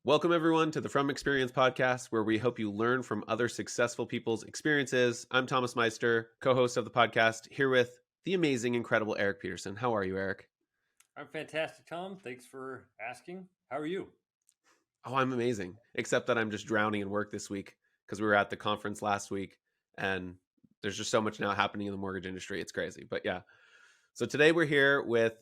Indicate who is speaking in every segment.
Speaker 1: Welcome, everyone, to the From Experience podcast, where we hope you learn from other successful people's experiences. I'm Thomas Meister, co host of the podcast, here with the amazing, incredible Eric Peterson. How are you, Eric?
Speaker 2: I'm fantastic, Tom. Thanks for asking. How are you?
Speaker 1: Oh, I'm amazing, except that I'm just drowning in work this week because we were at the conference last week and there's just so much now happening in the mortgage industry. It's crazy. But yeah, so today we're here with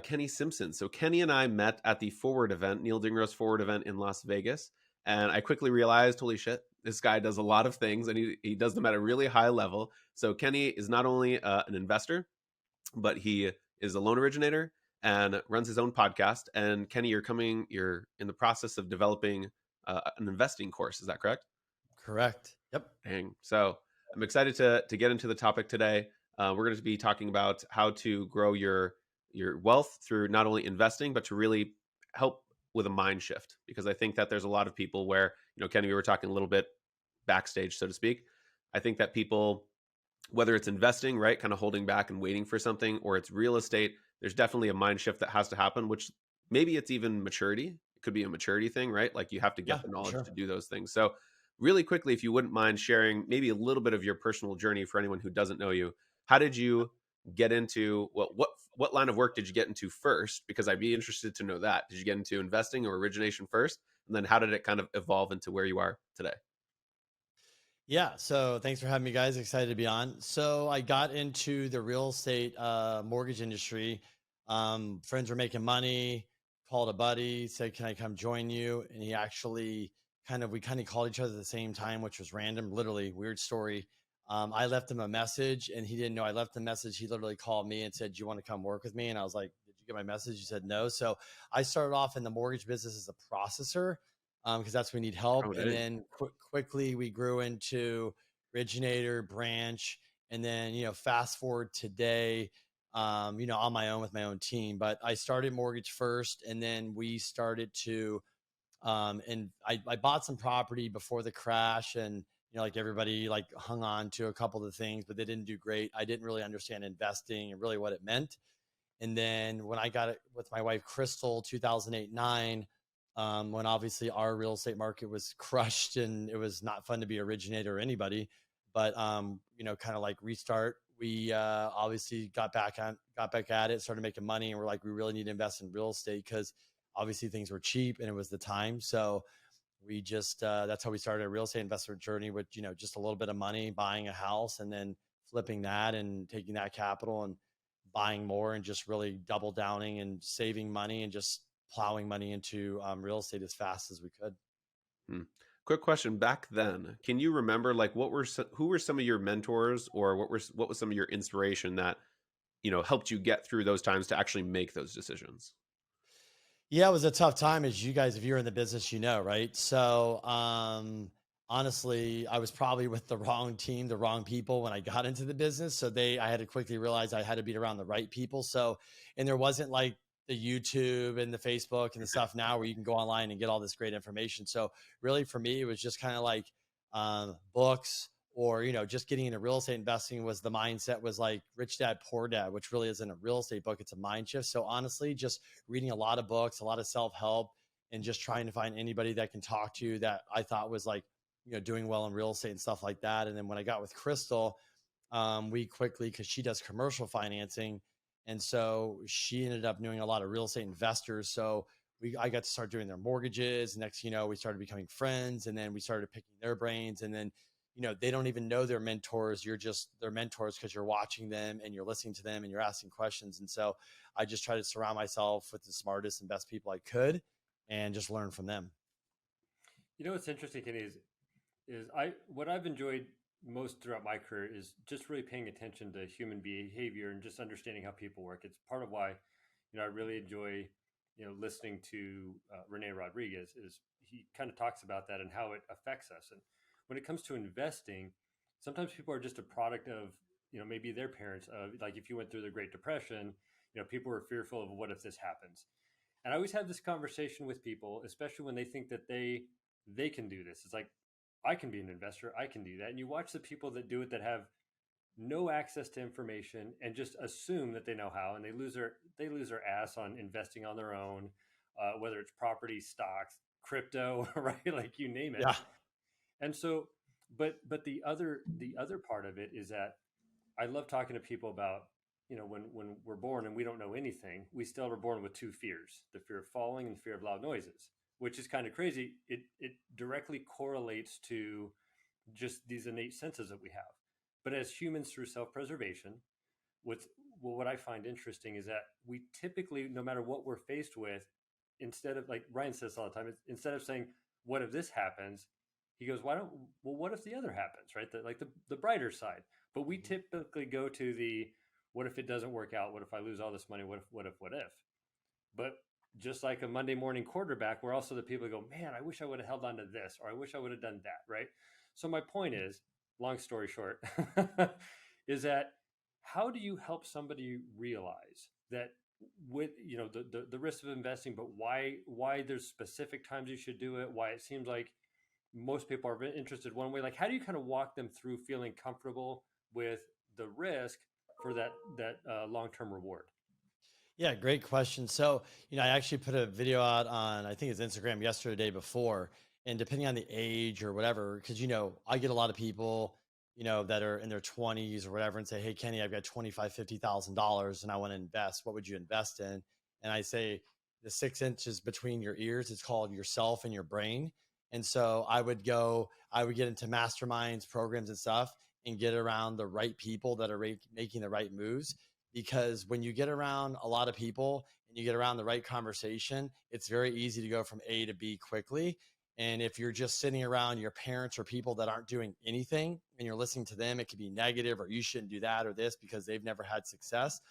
Speaker 1: Kenny Simpson. So Kenny and I met at the Forward event, Neil Dingro's Forward event in Las Vegas. And I quickly realized, holy shit, this guy does a lot of things and he does them at a really high level. So Kenny is not only an investor, but he is a loan originator and runs his own podcast. And Kenny, you're in the process of developing an investing course. Is that correct?
Speaker 3: Correct. Yep.
Speaker 1: Dang. So I'm excited to get into the topic today. We're going to be talking about how to grow your wealth through not only investing, but to really help with a mind shift. Because I think that there's a lot of people where, Kenny, we were talking a little bit backstage, so to speak. I think that people, whether it's investing, right, kind of holding back and waiting for something, or it's real estate, there's definitely a mind shift that has to happen, which maybe it's even maturity. It could be a maturity thing, right? Like you have to
Speaker 3: Yeah,
Speaker 1: get the
Speaker 3: for
Speaker 1: knowledge
Speaker 3: sure.
Speaker 1: to do those things. So really quickly, if you wouldn't mind sharing maybe a little bit of your personal journey for anyone who doesn't know you, how did you get into what line of work did you get into first? Because I'd be interested to know that. Did you get into investing or origination first? And then how did it kind of evolve into where you are today?
Speaker 3: Yeah. So thanks for having me, guys. Excited to be on. So I got into the real estate mortgage industry. Friends were making money. Called a buddy, said, "Can I come join you?" And he actually we kind of called each other at the same time, which was random. Literally, weird story. I left him a message, and he didn't know I left the message. He literally called me and said, "Do you want to come work with me?" And I was like, "Did you get my message?" He said, "No." So I started off in the mortgage business as a processor because that's when we need help.
Speaker 1: Oh,
Speaker 3: And
Speaker 1: dang.
Speaker 3: then quickly we grew into originator, branch, and then fast forward today, on my own with my own team. But I started mortgage first, and then we started to, and I bought some property before the crash, and like everybody, like hung on to a couple of the things, but they didn't do great. I didn't really understand investing and really what it meant. And then when I got it with my wife, Crystal, 2008, 9, when obviously our real estate market was crushed and it was not fun to be originator or anybody, but, kind of like restart, we obviously got back at it, started making money. And we're like, we really need to invest in real estate because obviously things were cheap and it was the time. So we just, that's how we started a real estate investor journey with, just a little bit of money, buying a house and then flipping that and taking that capital and buying more and just really double downing and saving money and just plowing money into real estate as fast as we could.
Speaker 1: Hmm. Quick question. Back then, can you remember like who were some of your mentors, or what was some of your inspiration that helped you get through those times to actually make those decisions?
Speaker 3: Yeah, it was a tough time, as you guys, if you're in the business, right? So, honestly, I was probably with the wrong team, the wrong people when I got into the business. So I had to quickly realize I had to be around the right people. So, and there wasn't like the YouTube and the Facebook and the stuff now where you can go online and get all this great information. So, really, for me, it was just kind of like books, or just getting into real estate investing. Was the mindset was like Rich Dad Poor Dad, which really isn't a real estate book, it's a mind shift. So honestly, just reading a lot of books, a lot of self-help, and just trying to find anybody that can talk to you that I thought was like, doing well in real estate and stuff like that. And then when I got with Crystal, we quickly, because she does commercial financing, and so she ended up knowing a lot of real estate investors. So I got to start doing their mortgages. Next, we started becoming friends, and then we started picking their brains. And then, they don't even know their mentors. You're just their mentors because you're watching them and you're listening to them and you're asking questions. And so I just try to surround myself with the smartest and best people I could and just learn from them.
Speaker 2: You know what's interesting, Kenny, is I what I've enjoyed most throughout my career is just really paying attention to human behavior and just understanding how people work. It's part of why, I really enjoy, listening to Rene Rodriguez. Is he kind of talks about that and how it affects us. And when it comes to investing, sometimes people are just a product of, maybe their parents. Like if you went through the Great Depression, people were fearful of what if this happens. And I always have this conversation with people, especially when they think that they can do this. It's like, I can be an investor, I can do that. And you watch the people that do it that have no access to information and just assume that they know how, and they lose their ass on investing on their own, whether it's property, stocks, crypto, right? Like you name it.
Speaker 3: Yeah.
Speaker 2: And so, but the other part of it is that I love talking to people about, when we're born and we don't know anything, we still are born with two fears: the fear of falling and the fear of loud noises, which is kind of crazy. It directly correlates to just these innate senses that we have. But as humans, through self-preservation, what's well, what I find interesting is that we typically, no matter what we're faced with, instead of, like Ryan says all the time, instead of saying, "What if this happens?" He goes, "Why don't? Well, what if the other happens?" Right? The brighter side. But we
Speaker 3: Mhm.
Speaker 2: typically go to the, "What if it doesn't work out? What if I lose all this money? What if? What if? What if?" But just like a Monday morning quarterback, we're also the people who go, "Man, I wish I would have held on to this, or I wish I would have done that." Right? So my point is, long story short, is that how do you help somebody realize that, with the risk of investing, but why there's specific times you should do it, why it seems like most people are interested one way, like how do you kind of walk them through feeling comfortable with the risk for that long-term reward?
Speaker 3: Yeah, great question. So, I actually put a video out on, I think it's Instagram yesterday, day before, and depending on the age or whatever, because, I get a lot of people, that are in their 20s or whatever and say, "Hey, Kenny, I've got 25, $50,000 and I want to invest. What would you invest in?" And I say, the 6 inches between your ears, it's called yourself and your brain. And so I would get into masterminds, programs and stuff and get around the right people that are making the right moves, because when you get around a lot of people and you get around the right conversation, it's very easy to go from A to B quickly. And if you're just sitting around your parents or people that aren't doing anything and you're listening to them, it could be negative, or you shouldn't do that or this because they've never had success.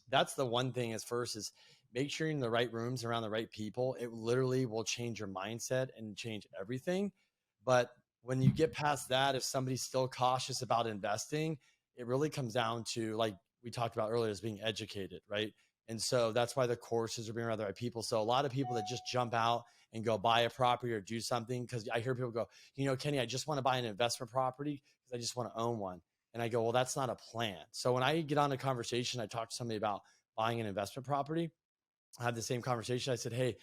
Speaker 3: That's the one thing, is first is make sure you're in the right rooms around the right people. It literally will change your mindset and change everything. But when you get past that, if somebody's still cautious about investing, it really comes down to, like we talked about earlier, is being educated, right? And so that's why the courses are being around the right people. So a lot of people that just jump out and go buy a property or do something, because I hear people go, Kenny, I just want to buy an investment property because I just want to own one. And I go, well, that's not a plan. So when I get on a conversation, I talk to somebody about buying an investment property, I had the same conversation. I said, "Hey,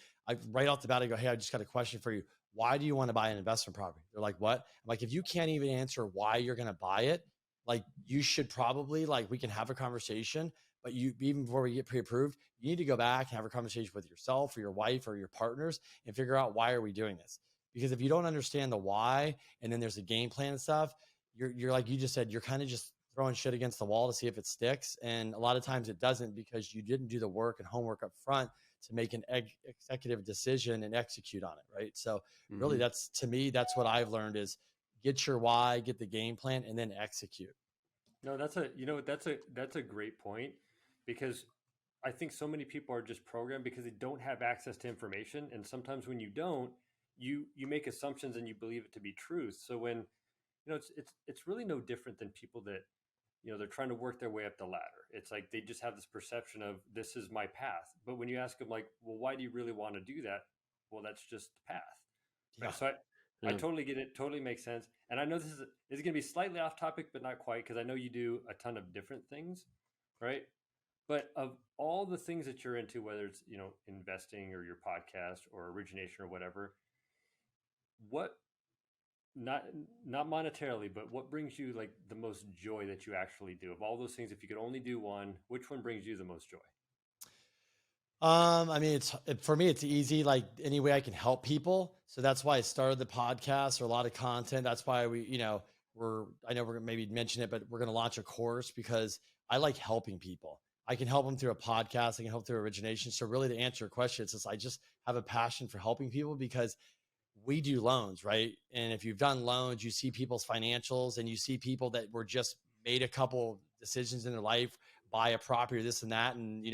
Speaker 3: right off the bat, I go, hey, I just got a question for you. Why do you want to buy an investment property?" They're like, "What?" I'm like, "If you can't even answer why you're going to buy it, like you should probably, like, we can have a conversation, but you, even before we get pre-approved, you need to go back and have a conversation with yourself or your wife or your partners and figure out, why are we doing this? Because if you don't understand the why, and then there's a game plan and stuff, you're like you just said, you're kind of just throwing shit against the wall to see if it sticks. And a lot of times it doesn't, because you didn't do the work and homework up front to make an executive decision and execute on it. Right. So really,
Speaker 1: Hmm.
Speaker 3: that's, to me, that's what I've learned is get your why, get the game plan, and then execute.
Speaker 2: No, that's a great point, because I think so many people are just programmed because they don't have access to information, and sometimes when you don't, you make assumptions and you believe it to be truth. So when, it's really no different than people that, they're trying to work their way up the ladder. It's like they just have this perception of, this is my path. But when you ask them, like, well, why do you really want to do that? Well, that's just the path,
Speaker 3: Yeah.
Speaker 2: right? So I
Speaker 1: Yeah.
Speaker 2: totally get it. Totally makes sense. And I know this is going to be slightly off topic, but not quite, because I know you do a ton of different things, right? But of all the things that you're into, whether it's, investing or your podcast or origination or whatever, what, not not monetarily, but what brings you like the most joy that you actually do? Of all those things, if you could only do one, which one brings you the most joy?
Speaker 3: I mean, for me, it's easy. Like, any way I can help people. So that's why I started the podcast, or a lot of content. That's why I know we're gonna maybe mention it, but we're going to launch a course because I like helping people. I can help them through a podcast. I can help through origination. So really, to answer your question, it's just, I just have a passion for helping people, because we do loans, right? And if you've done loans, you see people's financials and you see people that were just made a couple decisions in their life, buy a property or this and that. And,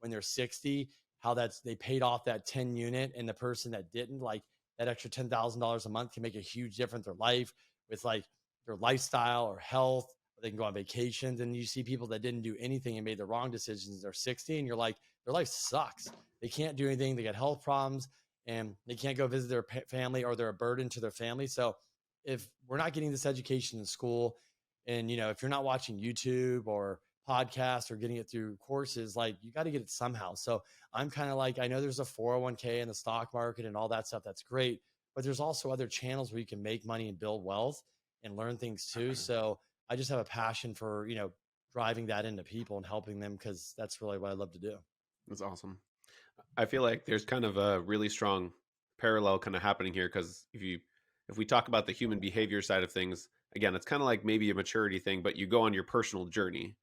Speaker 3: when they're 60, how they paid off that 10 unit, and the person that didn't, like, that extra $10,000 a month can make a huge difference in their life, with like their lifestyle or health, or they can go on vacations. And you see people that didn't do anything and made the wrong decisions. They're 60 and you're like, their life sucks. They can't do anything. They got health problems and they can't go visit their family, or they're a burden to their family. So if we're not getting this education in school, and if you're not watching YouTube or podcasts or getting it through courses, like you got to get it somehow. So I'm kind of like, I know there's a 401k in the stock market and all that stuff. That's great. But there's also other channels where you can make money and build wealth and learn things too. So I just have a passion for, driving that into people and helping them because that's really what I love to do.
Speaker 1: That's awesome. I feel like there's kind of a really strong parallel kind of happening here because if we talk about the human behavior side of things, again, it's kind of like maybe a maturity thing, but you go on your personal journey,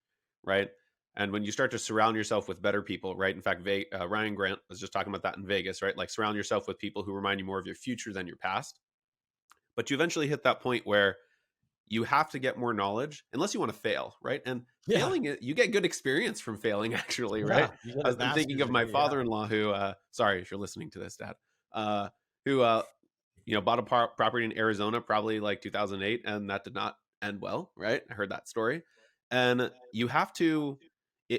Speaker 1: right? And when you start to surround yourself with better people, right? In fact, Ryan Grant was just talking about that in Vegas, right? Like surround yourself with people who remind you more of your future than your past. But you eventually hit that point where you have to get more knowledge unless you want to fail, right? And
Speaker 3: Yeah.
Speaker 1: failing, you get good experience from failing, actually, right?
Speaker 3: Yeah. You get a
Speaker 1: I'm thinking
Speaker 3: master's
Speaker 1: of my
Speaker 3: degree. Yeah.
Speaker 1: father-in-law who, sorry if you're listening to this, Dad, who, bought a property in Arizona, probably like 2008, and that did not end well, right? I heard that story. And you have to,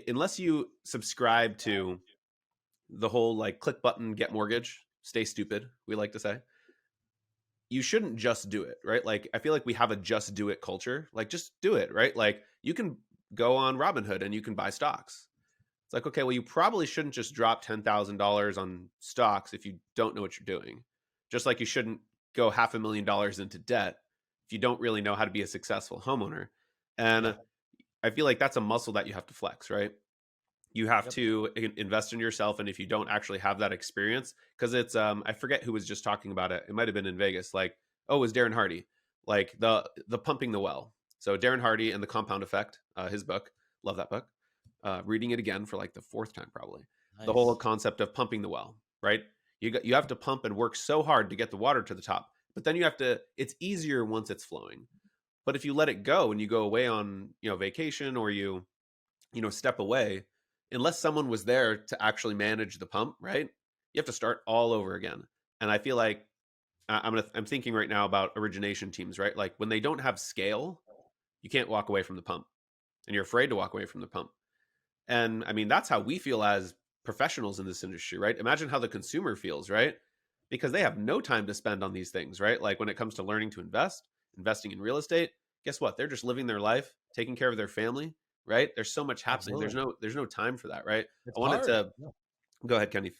Speaker 1: unless you subscribe to the whole like click button, get mortgage, stay stupid, we like to say, you shouldn't just do it, right? Like I feel like we have a just do it culture. Like just do it, right? Like you can go on Robinhood and you can buy stocks. It's like, okay, well, you probably shouldn't just drop $10,000 on stocks if you don't know what you're doing. Just like you shouldn't go $500,000 into debt if you don't really know how to be a successful homeowner.
Speaker 3: Yeah.
Speaker 1: And I feel like that's a muscle that you have to flex, right? You have
Speaker 3: Yep.
Speaker 1: to invest in yourself, and if you don't actually have that experience, because it's I forget who was just talking about it, it might have been in Vegas, like, oh, it was Darren Hardy, like the pumping the well. So Darren Hardy and the Compound Effect, his book, love that book. Reading it again for like the fourth time probably. The whole
Speaker 3: Nice.
Speaker 1: concept of pumping the well, right? You have to pump and work so hard to get the water to the top, but then you have to, it's easier once it's flowing. But if you let it go and you go away on vacation, or you step away, unless someone was there to actually manage the pump, right? You have to start all over again. And I feel like I'm thinking right now about origination teams, right? Like when they don't have scale, you can't walk away from the pump, and you're afraid to walk away from the pump. And I mean, that's how we feel as professionals in this industry, right? Imagine how the consumer feels, right? Because they have no time to spend on these things, right? Like when it comes to learning to invest, investing in real estate, guess what? They're just living their life, taking care of their family, right? There's so much happening.
Speaker 3: Absolutely.
Speaker 1: There's no time for that, right?
Speaker 3: It's
Speaker 1: I wanted
Speaker 3: hard.
Speaker 1: to go ahead, Kenny.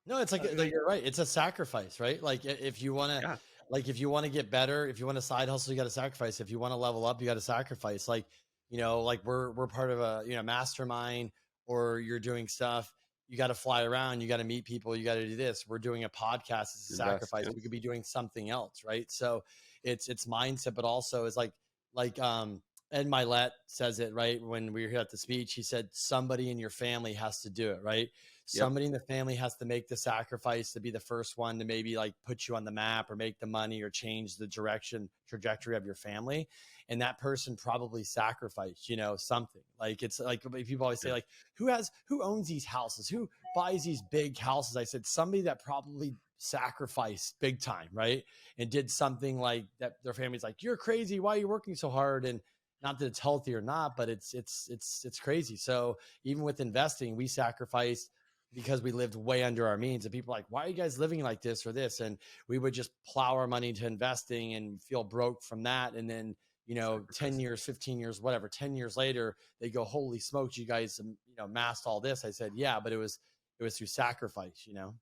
Speaker 3: No, it's like, you're right. It's a sacrifice, right? Like if you want to,
Speaker 1: Yeah,
Speaker 3: like if you want to get better, if you want to side hustle, you got to sacrifice. If you want to level up, you got to sacrifice. Like, like we're part of a, mastermind, or you're doing stuff. You got to fly around. You got to meet people. You got to do this. We're doing a podcast. It's a
Speaker 1: invest.
Speaker 3: sacrifice.
Speaker 1: Yeah,
Speaker 3: We could be doing something else, right? So it's mindset, but also is like Ed Milet says it right when we were here at the speech. He said somebody in your family has to do it, right?
Speaker 1: yep,
Speaker 3: Somebody in the family has to make the sacrifice to be the first one to maybe like put you on the map or make the money or change the trajectory of your family. And that person probably sacrificed, something. Like it's like people always say,
Speaker 1: yeah,
Speaker 3: like, who owns these houses? Who buys these big houses? I said, somebody that probably sacrificed big time, right? And did something like that. Their family's like, you're crazy. Why are you working so hard? And not that it's healthy or not, but it's crazy. So even with investing, we sacrificed because we lived way under our means, and people are like, why are you guys living like this or this? And we would just plow our money into investing and feel broke from that. And then, 10
Speaker 1: sacrifice.
Speaker 3: years, 15 years, whatever, 10 years later, they go, holy smokes, you guys, massed all this. I said, yeah, but it was through sacrifice.
Speaker 2: You know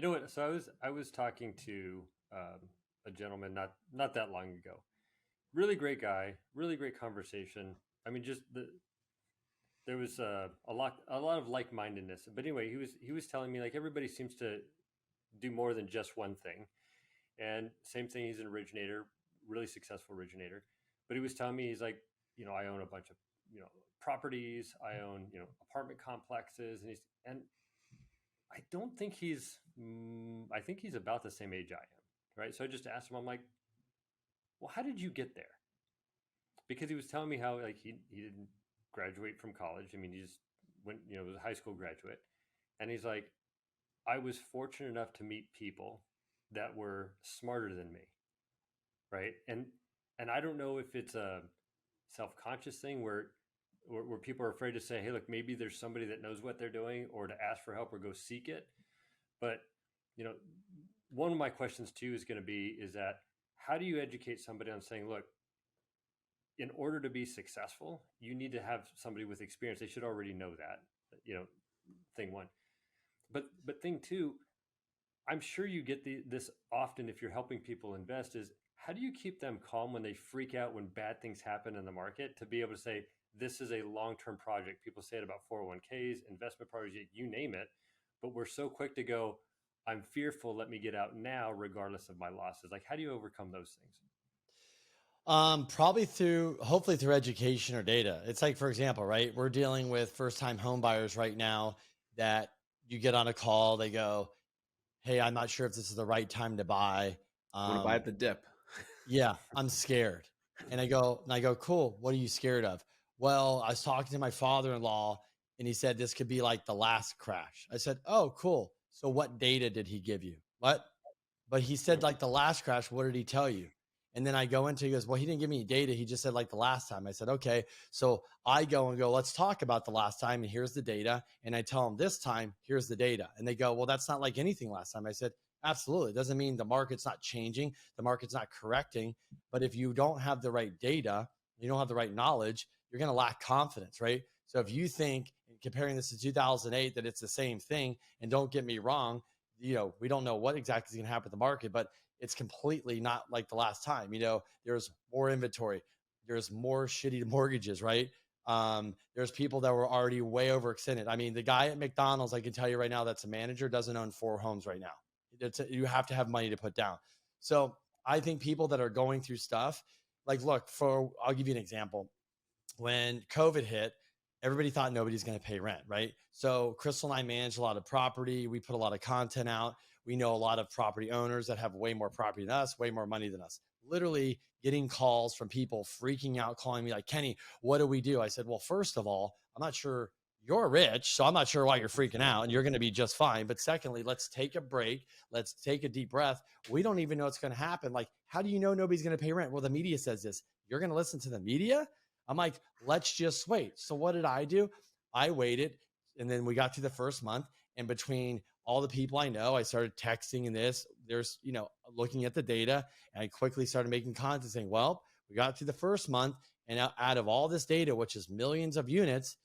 Speaker 2: what? So I was talking to a gentleman not that long ago. Really great guy, really great conversation. I mean, just there was a lot of like mindedness. But anyway, he was telling me like everybody seems to do more than just one thing. And same thing, he's an originator, really successful originator. But he was telling me he's like, I own a bunch of properties, I own apartment complexes, and I don't think I think he's about the same age I am, right? So I just asked him, I'm like, well, how did you get there? Because he was telling me how like he didn't graduate from college. I mean, he just went, was a high school graduate, and he's like, I was fortunate enough to meet people that were smarter than me, right? And I don't know if it's a self-conscious thing where people are afraid to say, hey, look, maybe there's somebody that knows what they're doing, or to ask for help or go seek it. But you know, one of my questions too is going to be is that how do you educate somebody on saying, look, in order to be successful, you need to have somebody with experience. They should already know that, you know, thing one. But thing two, I'm sure you get this often if you're helping people invest is how do you keep them calm when they freak out when bad things happen in the market to be able to say, this is a long-term project. People say it about 401ks, investment projects, you name it. But we're so quick to go, I'm fearful, let me get out now, regardless of my losses. Like, how do you overcome those things?
Speaker 3: Probably hopefully through education or data. It's like, for example, right? We're dealing with first time home buyers right now that you get on a call, they go, hey, I'm not sure if this is the right time to buy.
Speaker 1: I want to buy
Speaker 3: Um,
Speaker 1: at the dip.
Speaker 3: yeah, I'm scared. And I go, cool. What are you scared of? Well, I was talking to my father-in-law and he said this could be like the last crash. I said, oh, cool. So what data did he give you? What? But he said like the last crash, what did he tell you? And then I go into, he goes, well, he didn't give me any data. He just said like the last time. I said, okay. So I go and go, let's talk about the last time. And here's the data. And I tell them this time, here's the data. And they go, well, that's not like anything last time. I said, absolutely. It doesn't mean the market's not changing. The market's not correcting. But if you don't have the right data, you don't have the right knowledge, you're going to lack confidence, right? So if you think comparing this to 2008, that it's the same thing, and don't get me wrong, we don't know what exactly is going to happen with the market, but it's completely not like the last time. There's more inventory, there's more shitty mortgages, right? There's people that were already way overextended. I mean, the guy at McDonald's, I can tell you right now, that's a manager, doesn't own 4 homes right now. You have to have money to put down. So I think people that are going through stuff, like, I'll give you an example. When COVID hit, everybody thought nobody's going to pay rent, right? So Crystal and I manage a lot of property. We put a lot of content out. We know a lot of property owners that have way more property than us, way more money than us. Literally getting calls from people freaking out, calling me like, Kenny, what do we do? I said, well, first of all, I'm not sure you're rich, so I'm not sure why you're freaking out, and you're going to be just fine. But secondly, let's take a break. Let's take a deep breath. We don't even know what's going to happen. Like, how do you know nobody's going to pay rent? Well, the media says this. You're going to listen to the media? I'm like, let's just wait. So what did I do? I waited, and then we got to the first month, and between all the people I know, I started texting and there's, looking at the data, and I quickly started making content saying, well, we got to the first month, and out of all this data, which is millions of units,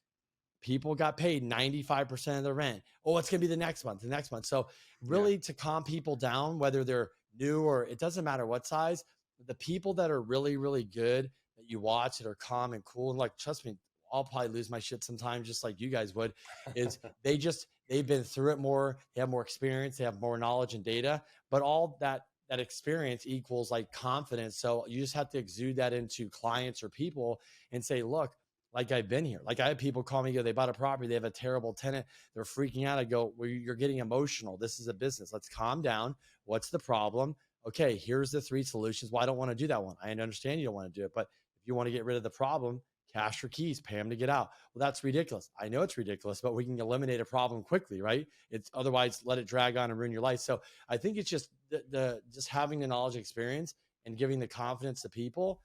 Speaker 3: people got paid 95% of the rent. Oh, what's going to be the next month. So really, to calm people down, whether they're new or it doesn't matter what size, the people that are really, really good that you watch that are calm and cool. And like, trust me, I'll probably lose my shit sometimes, just like you guys would, is they've been through it more. They have more experience. They have more knowledge and data, but all that experience equals like confidence. So you just have to exude that into clients or people and say, look, like, I've been here. Like, I have people call me, go, they bought a property, they have a terrible tenant, they're freaking out. I go, well, you're getting emotional. This is a business. Let's calm down. What's the problem? Okay, here's the 3 solutions. Well, I don't want to do that one. I understand you don't want to do it, but if you want to get rid of the problem, cash your keys, pay them to get out. Well, that's ridiculous. I know it's ridiculous, but we can eliminate a problem quickly, right? It's otherwise let it drag on and ruin your life. So I think it's just just having the knowledge, experience, and giving the confidence to people.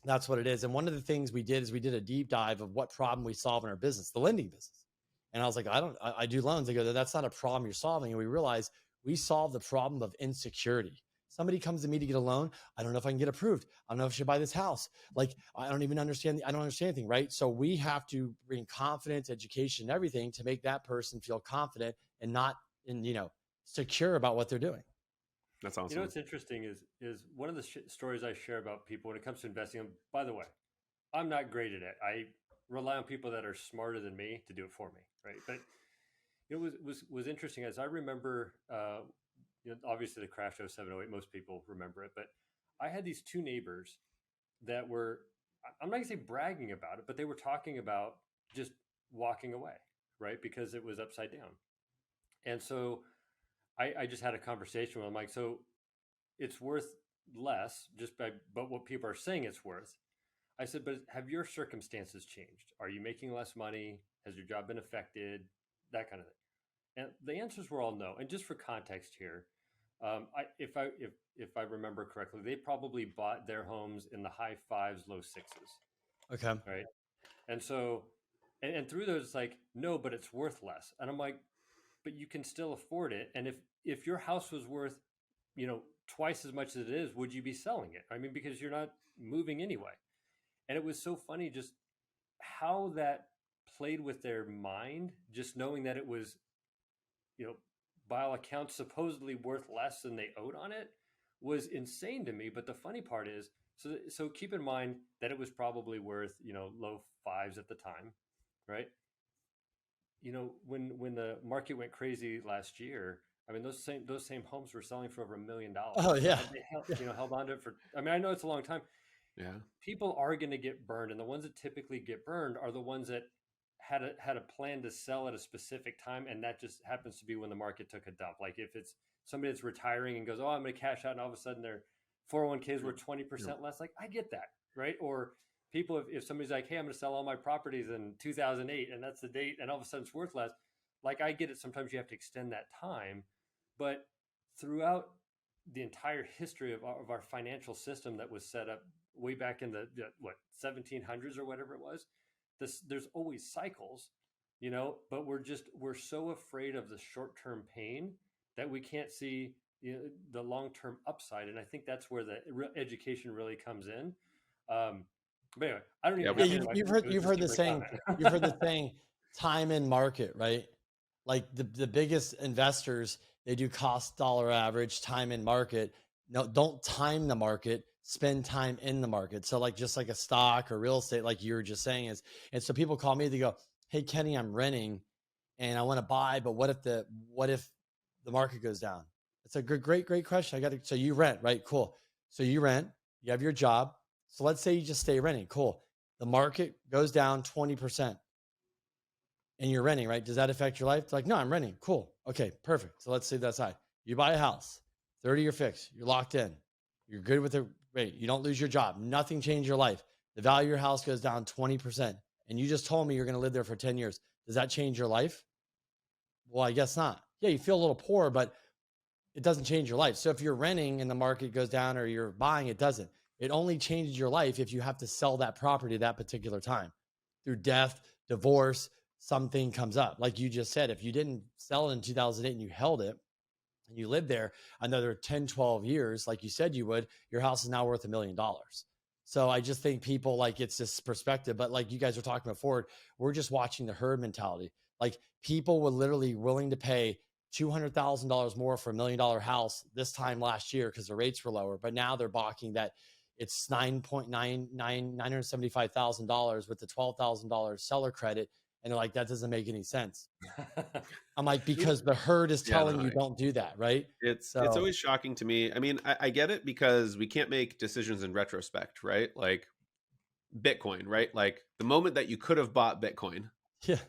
Speaker 3: That's what it is. And one of the things we did is we did a deep dive of what problem we solve in our business, the lending business. And I was like, I do loans. I go, that's not a problem you're solving. And we realized we solve the problem of insecurity. Somebody comes to me to get a loan. I don't know if I can get approved. I don't know if I should buy this house. Like, I don't understand anything, right? So we have to bring confidence, education, everything to make that person feel confident and not secure about what they're doing.
Speaker 1: That's awesome.
Speaker 2: You know what's interesting is one of the stories I share about people when it comes to investing. And by the way, I'm not great at it. I rely on people that are smarter than me to do it for me, right? But it was interesting as I remember. Obviously the crash of 0708, most people remember it, but I had these 2 neighbors that were, I'm not gonna say bragging about it, but they were talking about just walking away, right? Because it was upside down. And so I just had a conversation with them like, so it's worth less but what people are saying it's worth. I said, but have your circumstances changed? Are you making less money? Has your job been affected? That kind of thing. And the answers were all no. And just for context here, if I remember correctly, they probably bought their homes in the high 5s, low 6s.
Speaker 3: Okay.
Speaker 2: Right. And so, and through those, it's like, no, but it's worth less. And I'm like, but you can still afford it. And if your house was worth, twice as much as it is, would you be selling it? I mean, because you're not moving anyway. And it was so funny just how that played with their mind, just knowing that it was, you know, by all accounts, supposedly worth less than they owed on it was insane to me. But the funny part is, so keep in mind that it was probably worth, low fives at the time, right? When the market went crazy last year, I mean, those same homes were selling for over $1 million.
Speaker 3: Oh
Speaker 2: So
Speaker 3: yeah.
Speaker 2: had they held,
Speaker 3: Yeah.
Speaker 2: held on to it for, I mean, I know it's a long time.
Speaker 1: Yeah.
Speaker 2: People are going to get burned, and the ones that typically get burned are the ones that had a plan to sell at a specific time, and that just happens to be when the market took a dump. Like if it's somebody that's retiring and goes, "Oh, I'm going to cash out," and all of a sudden their 401ks were
Speaker 1: Yep.
Speaker 2: twenty
Speaker 1: Yep.
Speaker 2: percent less. Like I get that, right? Or people, if somebody's like, "Hey, I'm going to sell all my properties in 2008," and that's the date, and all of a sudden it's worth less. Like I get it. Sometimes you have to extend that time, but throughout the entire history of our financial system that was set up way back in the what 1700s or whatever it was, there's always cycles, but we're so afraid of the short-term pain that we can't see, the long-term upside. And I think that's where the education really comes in. But anyway, I don't
Speaker 1: Yeah.
Speaker 2: even
Speaker 3: Yeah,
Speaker 2: have any.
Speaker 3: you've
Speaker 2: It
Speaker 3: heard
Speaker 2: was
Speaker 3: you've
Speaker 2: just
Speaker 3: heard
Speaker 2: a
Speaker 3: the
Speaker 2: quick
Speaker 3: saying, you've heard the
Speaker 2: comment.
Speaker 3: saying, time in market, right? Like the biggest investors, they do cost dollar average, time in market. No, don't time the market, spend time in the market. So like just like a stock or real estate, like you were just saying is, and so people call me, they go, "Hey Kenny, I'm renting and I want to buy, but what if the market goes down?" It's a great question. I got to, so you rent, right? Cool. So you rent, you have your job. So let's say you just stay renting. Cool. The market goes down 20% and you're renting, right? Does that affect your life? It's like, no, I'm renting. Cool. Okay, perfect. So let's say that's high. You buy a house, 30-year fix, you're locked in. You're good with the rate. You don't lose your job. Nothing changed your life. The value of your house goes down 20%. And you just told me you're going to live there for 10 years. Does that change your life? Well, I guess not. Yeah, you feel a little poor, but it doesn't change your life. So if you're renting and the market goes down or you're buying, it doesn't. It only changes your life if you have to sell that property at that particular time through death, divorce, something comes up. Like you just said, if you didn't sell it in 2008 and you held it and you lived there another 10, 12 years, like you said you would, your house is now worth $1 million. So I just think people like it's this perspective, but like you guys were talking before, we're just watching the herd mentality. Like people were literally willing to pay $200,000 more for $1 million house this time last year because the rates were lower, but now they're balking that it's $975,000 with the $12,000 seller credit, and they're like, that doesn't make any sense. I'm like,
Speaker 2: You know,
Speaker 3: because the herd is
Speaker 1: Yeah.
Speaker 3: telling
Speaker 1: No,
Speaker 3: you don't do that, right?
Speaker 1: it's
Speaker 3: So
Speaker 1: always shocking to me. I mean, I get it because we can't make decisions in retrospect, right? Like Bitcoin, right? Like the moment that you could have bought Bitcoin,
Speaker 3: yeah,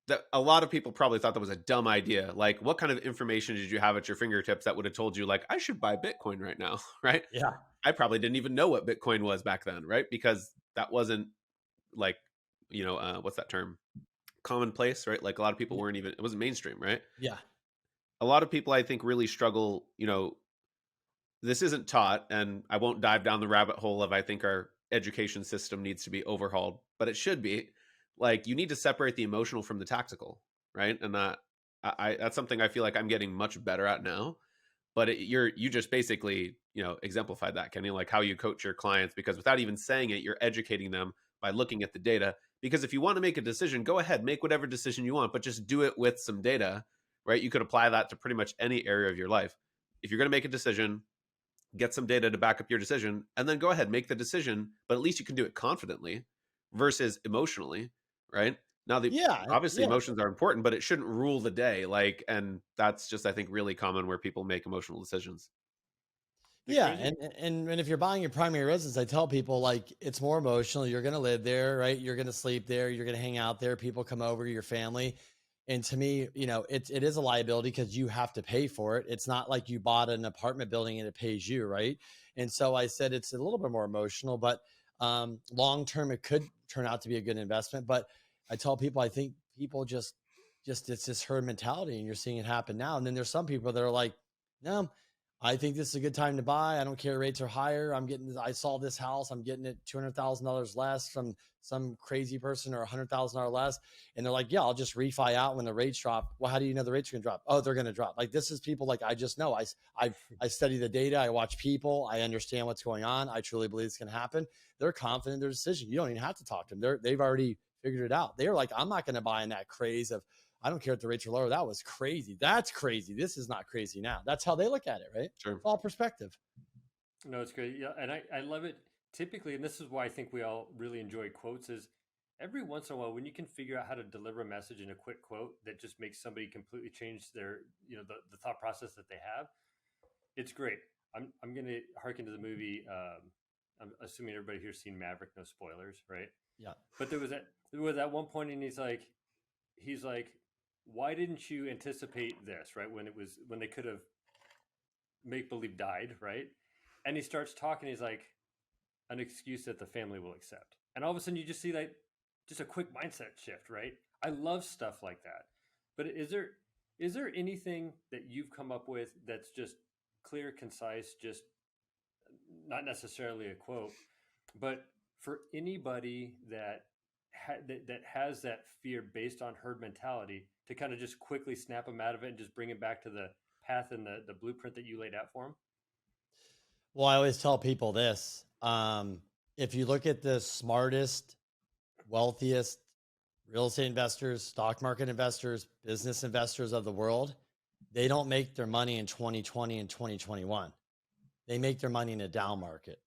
Speaker 1: that a lot of people probably thought that was a dumb idea. Like, what kind of information did you have at your fingertips that would have told you, like, I should buy Bitcoin right now, right?
Speaker 3: yeah,
Speaker 1: I probably didn't even know what Bitcoin was back then, right? Because that wasn't like, what's that term? Commonplace, right? Like a lot of people weren't even, it wasn't mainstream, right?
Speaker 3: yeah,
Speaker 1: A lot of people, I think, really struggle, this isn't taught, and I won't dive down the rabbit hole of I think our education system needs to be overhauled, but it should be. Like you need to separate the emotional from the tactical, right? And that that's something I feel like I'm getting much better at now. But you just basically exemplified that, Kenny, like how you coach your clients, because without even saying it, you're educating them by looking at the data. Because if you want to make a decision, go ahead, make whatever decision you want, but just do it with some data, right? You could apply that to pretty much any area of your life. If you're going to make a decision, get some data to back up your decision, and then go ahead, make the decision, but at least you can do it confidently versus emotionally, right? Now, the
Speaker 3: yeah,
Speaker 1: obviously
Speaker 3: yeah.
Speaker 1: emotions are important, but it shouldn't rule the day. Like, and that's just, I think, really common where people make emotional decisions.
Speaker 2: the
Speaker 3: Yeah,
Speaker 2: crazy.
Speaker 3: and if you're buying your primary residence, I tell people like it's more emotional. You're going to live there, right? You're going to sleep there. You're going to hang out there. People come over, your family. And to me, it is a liability because you have to pay for it. It's not like you bought an apartment building and it pays you, right? And so I said it's a little bit more emotional, but long term, it could turn out to be a good investment. But I tell people, I think people just it's this herd mentality, and you're seeing it happen now. And then there's some people that are like, no. I think this is a good time to buy. I don't care. Rates are higher. I saw this house. I'm getting it $200,000 less from some crazy person or $100,000 less. And they're like, yeah, I'll just refi out when the rates drop. Well, how do you know the rates are going to drop? Oh, they're going to drop. Like, this is people like, I just know. I study the data. I watch people. I understand what's going on. I truly believe it's going to happen. They're confident in their decision. You don't even have to talk to them. They've already figured it out. They're like, I'm not going to buy in that craze of, I don't care if the rates are lower. That was crazy. That's crazy. This is not crazy now. That's how they look at it, right?
Speaker 1: Sure.
Speaker 3: It's all perspective.
Speaker 2: No, it's great. Yeah, and I love it. Typically, and this is why I think we all really enjoy quotes, is every once in a while when you can figure out how to deliver a message in a quick quote that just makes somebody completely change their, the thought process that they have. It's great. I'm gonna harken to the movie. I'm assuming everybody here's seen Maverick. No spoilers, right?
Speaker 3: Yeah.
Speaker 2: But there was that one point, and he's like, why didn't you anticipate this, right? When they could have make believe died, right? And he starts talking. He's like, an excuse that the family will accept. And all of a sudden, you just see that, just a quick mindset shift, right? I love stuff like that. But is there anything that you've come up with that's just clear, concise, just not necessarily a quote, but for anybody that has that fear based on herd mentality, to kind of just quickly snap them out of it and just bring it back to the path and the blueprint that you laid out for them?
Speaker 3: Well, I always tell people this. If you look at the smartest, wealthiest real estate investors, stock market investors, business investors of the world, they don't make their money in 2020 and 2021. They make their money in a down market.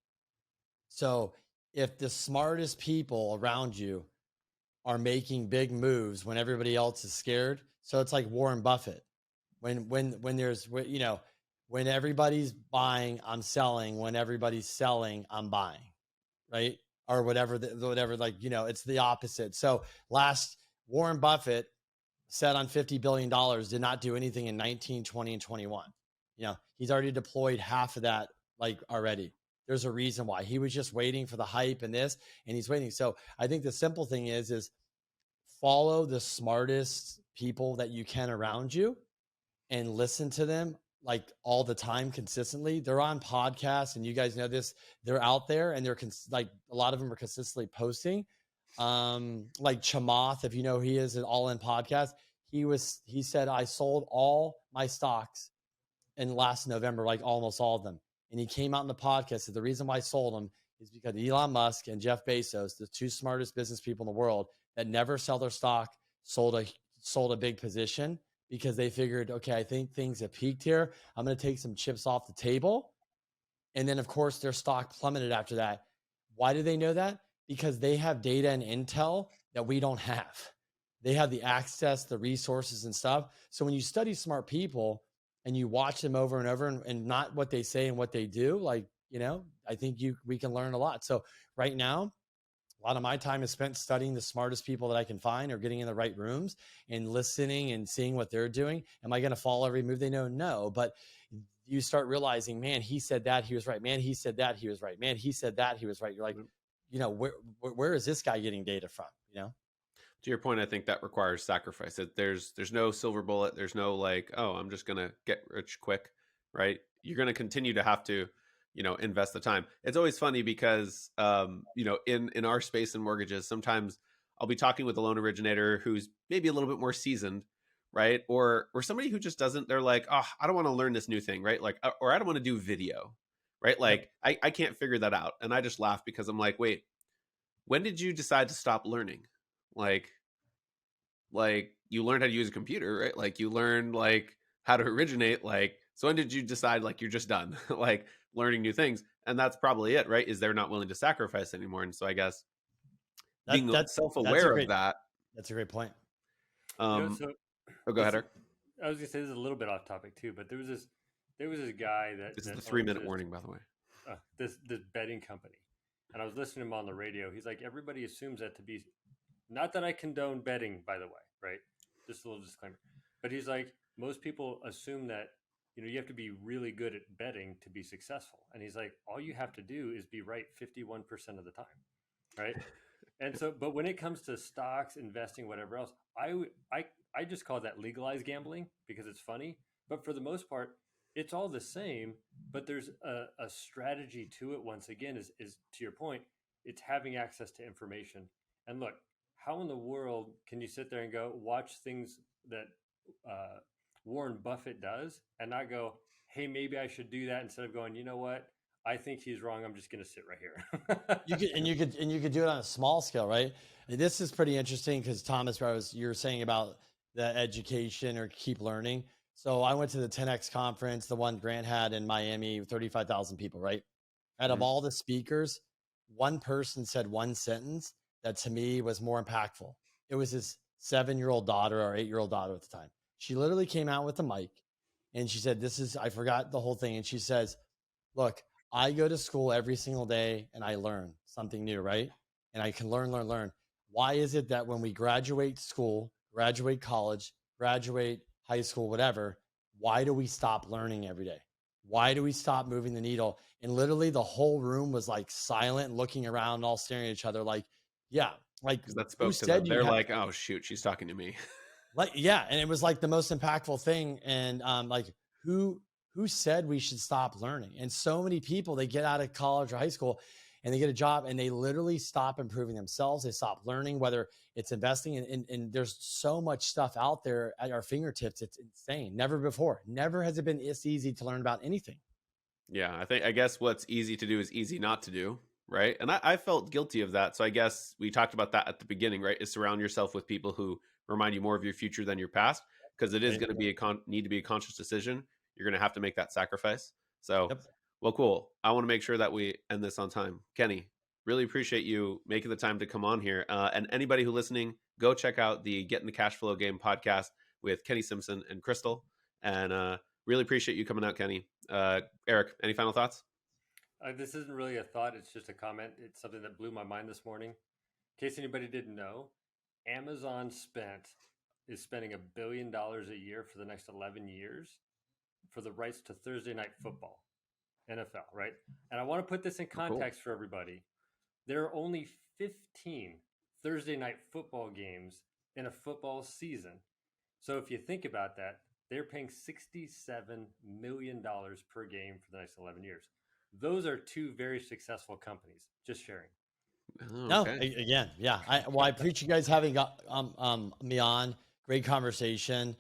Speaker 3: So if the smartest people around you are making big moves when everybody else is scared, so it's like Warren Buffett. When there's, when everybody's buying, I'm selling. When everybody's selling, I'm buying, right? Or whatever, whatever. Like, it's the opposite. So last, Warren Buffett set on $50 billion did not do anything in 19, 20, and 21. He's already deployed half of that, like, already. There's a reason why. He was just waiting for the hype and this, and he's waiting. So I think the simple thing is follow the smartest people that you can around you and listen to them, like, all the time, consistently. They're on podcasts, and you guys know this. They're out there, and they're like, a lot of them are consistently posting. Like Chamath, if you know, he is an All In podcast. He said, I sold all my stocks in last November, like almost all of them. And he came out in the podcast, said the reason why I sold them is because Elon Musk and Jeff Bezos, the two smartest business people in the world that never sell their stock, sold a big position, because they figured, okay, I think things have peaked here. I'm going to take some chips off the table. And then, of course, their stock plummeted after that. Why do they know that? Because they have data and intel that we don't have. They have the access, the resources and stuff. So when you study smart people and you watch them over and over, and not what they say and what they do, like, I think we can learn a lot. So right now, a lot of my time is spent studying the smartest people that I can find, or getting in the right rooms and listening and seeing what they're doing. Am I going to follow every move they know? No. But you start realizing, man, he said that, he was right. Man, he said that, he was right. Man, he said that, he was right. You're like, where is this guy getting data from?
Speaker 1: To your point, I think that requires sacrifice. There's no silver bullet. There's no like, oh, I'm just gonna get rich quick, right? You're gonna continue to have to, invest the time. It's always funny because, in our space in mortgages, sometimes I'll be talking with a loan originator who's maybe a little bit more seasoned, right? Or somebody who just doesn't. They're like, oh, I don't want to learn this new thing, right? Like, or I don't want to do video, right? Like, I can't figure that out, and I just laugh because I'm like, wait, when did you decide to stop learning? Like you learned how to use a computer, right? Like you learned like how to originate. Like, so when did you decide like you're just done like learning new things? And that's probably it, right? Is they're not willing to sacrifice anymore. And so I guess
Speaker 3: That
Speaker 1: being
Speaker 3: that that's a
Speaker 1: self-aware of
Speaker 3: great
Speaker 1: that.
Speaker 3: that's a great point.
Speaker 1: Um,
Speaker 2: So
Speaker 1: oh, go ahead,
Speaker 2: this,
Speaker 1: Eric.
Speaker 2: I was gonna say, this is a little bit off topic too, but there was this guy that
Speaker 1: This is
Speaker 2: that
Speaker 1: the
Speaker 2: owns
Speaker 1: 3-minute warning, by the way.
Speaker 2: this betting company, and I was listening to him on the radio. He's like, everybody assumes that to be, not that I condone betting, by the way, right? Just a little disclaimer. But he's like, most people assume that, you have to be really good at betting to be successful. And he's like, all you have to do is be right 51% of the time, right? And so, but when it comes to stocks, investing, whatever else, I just call that legalized gambling because it's funny. But for the most part, it's all the same, but there's a strategy to it. Once again, is to your point, it's having access to information. And look, how in the world can you sit there and go watch things that uh, Warren Buffett does and not go, hey, maybe I should do that, instead of going, you know what, I think he's wrong, I'm just going to sit right here.
Speaker 3: You could do it on a small scale, right? And this is pretty interesting because Thomas, you were saying about the education or keep learning. So I went to the 10X conference, the one Grant had in Miami, 35,000 people, right? Out of
Speaker 1: Mhm.
Speaker 3: all the speakers, one person said one sentence that to me was more impactful. It was his 7-year-old daughter or 8-year-old daughter at the time. She literally came out with the mic and she said, this is, I forgot the whole thing. And she says, look, I go to school every single day and I learn something new, right? And I can learn, learn, learn. Why is it that when we graduate school, graduate college, graduate high school, whatever, why do we stop learning every day? Why do we stop moving the needle? And literally the whole room was like silent, looking around, all staring at each other, like, yeah, like
Speaker 1: Because that
Speaker 3: who
Speaker 1: spoke to them.
Speaker 3: said you
Speaker 1: They're
Speaker 3: had
Speaker 1: like, oh shoot, she's talking to me.
Speaker 3: like yeah, and it was like the most impactful thing. And like who who said we should stop learning? And so many people, they get out of college or high school and they get a job and they literally stop improving themselves. They stop learning, whether it's investing and there's so much stuff out there at our fingertips. It's insane. Never before, never has it been this easy to learn about anything.
Speaker 1: Yeah, I guess what's easy to do is easy not to do, right? And I felt guilty of that. So I guess we talked about that at the beginning, right? Is surround yourself with people who remind you more of your future than your past, because it is
Speaker 3: Right.
Speaker 1: going to be need to be a conscious decision. You're going to have to make that sacrifice. So,
Speaker 3: Yep.
Speaker 1: well, cool. I want to make sure that we end this on time. Kenny, really appreciate you making the time to come on here. And anybody who listening, go check out the Get in the Cash Flow Game podcast with Kenny Simpson and Crystal. And really appreciate you coming out, Kenny. Eric, any final thoughts?
Speaker 2: This isn't really a thought, it's just a comment. It's something that blew my mind this morning. In case anybody didn't know, Amazon is spending $1 billion a year for the next 11 years for the rights to Thursday night football, NFL, right? And I want to put this in
Speaker 1: Oh, cool.
Speaker 2: context for everybody. There are only 15 Thursday night football games in a football season. So if you think about that, they're paying $67 million per game for the next 11 years. Those are two very successful companies. Just sharing.
Speaker 1: Oh,
Speaker 3: No,
Speaker 1: okay.
Speaker 3: again, yeah. I appreciate you guys having me on. Great conversation,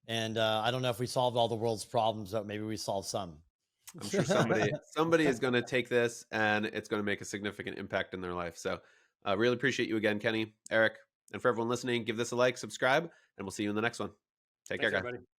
Speaker 3: and I don't know if we solved all the world's problems, but maybe we solved some.
Speaker 1: I'm sure somebody is going to take this and it's going to make a significant impact in their life. So, really appreciate you again, Kenny, Eric, and for everyone listening, give this a like, subscribe, and we'll see you in the next one. Take care,
Speaker 2: Thanks,
Speaker 1: guys.
Speaker 2: everybody.